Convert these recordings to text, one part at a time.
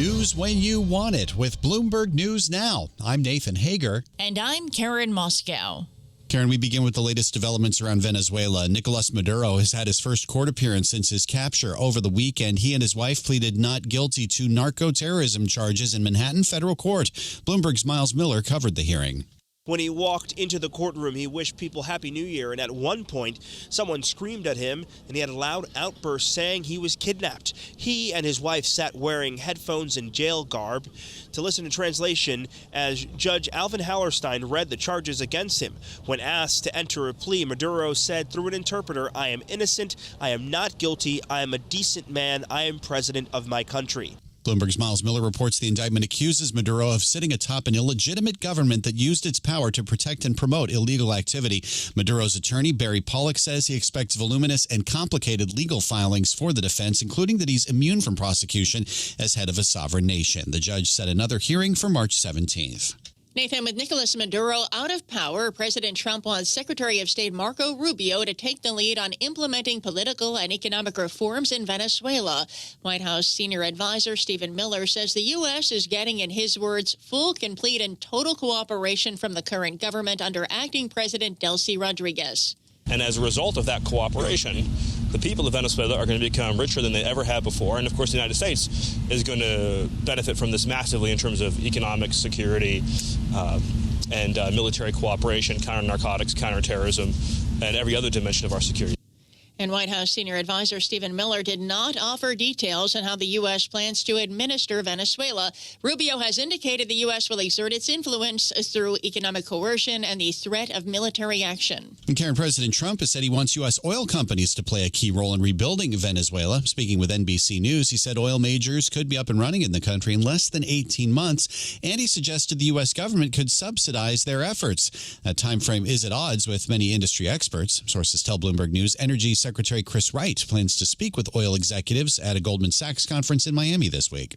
News when you want it with Bloomberg News Now. I'm Nathan Hager. And I'm Karen Moskow. Karen, we begin with the latest developments around Venezuela. Nicolas Maduro has had his first court appearance since his capture over the weekend. He and his wife pleaded not guilty to narco-terrorism charges in Manhattan federal court. Bloomberg's Miles Miller covered the hearing. When he walked into the courtroom, he wished people Happy New Year, and at one point, someone screamed at him, and he had a loud outburst saying he was kidnapped. He and his wife sat wearing headphones and jail garb to listen to translation as Judge Alvin Hallerstein read the charges against him. When asked to enter a plea, Maduro said through an interpreter, "I am innocent, I am not guilty, I am a decent man, I am president of my country." Bloomberg's Miles Miller reports the indictment accuses Maduro of sitting atop an illegitimate government that used its power to protect and promote illegal activity. Maduro's attorney, Barry Pollock, says he expects voluminous and complicated legal filings for the defense, including that he's immune from prosecution as head of a sovereign nation. The judge set another hearing for March 17th. Nathan, with Nicolas Maduro out of power, President Trump wants Secretary of State Marco Rubio to take the lead on implementing political and economic reforms in Venezuela. White House senior advisor Stephen Miller says the U.S. is getting, in his words, full, complete, and total cooperation from the current government under acting President Delcy Rodriguez. And as a result of that cooperation, the people of Venezuela are going to become richer than they ever have before. And, of course, the United States is going to benefit from this massively in terms of economic security and military cooperation, counter-narcotics, counterterrorism, and every other dimension of our security. And White House senior advisor Stephen Miller did not offer details on how the U.S. plans to administer Venezuela. Rubio has indicated the U.S. will exert its influence through economic coercion and the threat of military action. And Karen, President Trump has said he wants U.S. oil companies to play a key role in rebuilding Venezuela. Speaking with NBC News, he said oil majors could be up and running in the country in less than 18 months, and he suggested the U.S. government could subsidize their efforts. That time frame is at odds with many industry experts. Sources tell Bloomberg News Energy Secretary Chris Wright plans to speak with oil executives at a Goldman Sachs conference in Miami this week.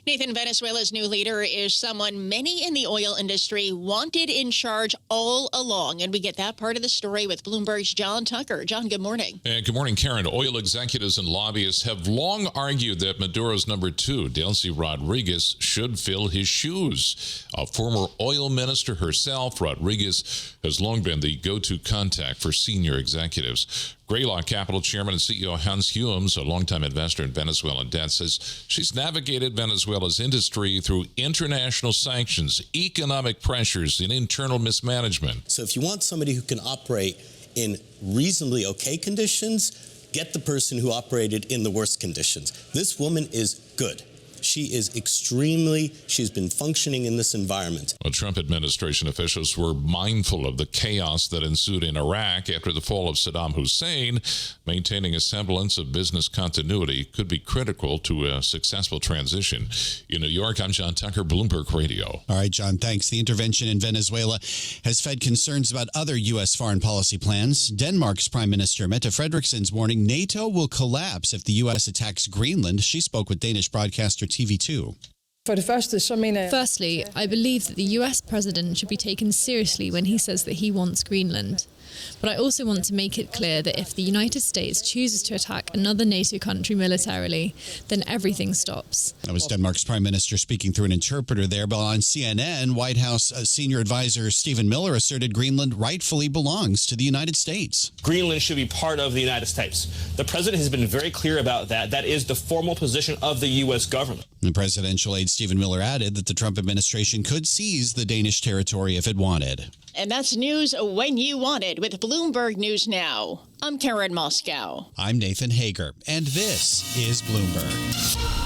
Nathan, Venezuela's new leader is someone many in the oil industry wanted in charge all along. And we get that part of the story with Bloomberg's John Tucker. John, good morning. And good morning, Karen. Oil executives and lobbyists have long argued that Maduro's number two, Delcy Rodriguez, should fill his shoes. A former oil minister herself, Rodriguez has long been the go-to contact for senior executives. Greylock Capital Chairman and CEO Hans Humes, a longtime investor in Venezuelan debt, says she's navigated Venezuela's industry through international sanctions, economic pressures, and internal mismanagement. So if you want somebody who can operate in reasonably okay conditions, get the person who operated in the worst conditions. This woman is good. She is she's been functioning in this environment. Well, Trump administration officials were mindful of the chaos that ensued in Iraq after the fall of Saddam Hussein. Maintaining a semblance of business continuity could be critical to a successful transition. In New York, I'm John Tucker, Bloomberg Radio. All right, John, thanks. The intervention in Venezuela has fed concerns about other U.S. foreign policy plans. Denmark's Prime Minister Mette Frederiksen's warning NATO will collapse if the U.S. attacks Greenland. She spoke with Danish broadcaster TV2. Firstly, I believe that the US president should be taken seriously when he says that he wants Greenland. But I also want to make it clear that if the United States chooses to attack another NATO country militarily, then everything stops. That was Denmark's Prime Minister speaking through an interpreter there. But on CNN, White House senior advisor Stephen Miller asserted Greenland rightfully belongs to the United States. Greenland should be part of the United States. The president has been very clear about that. That is the formal position of the U.S. government. The presidential aide Stephen Miller added that the Trump administration could seize the Danish territory if it wanted. And that's news when you want it with Bloomberg News Now. I'm Karen Moskow. I'm Nathan Hager, and this is Bloomberg.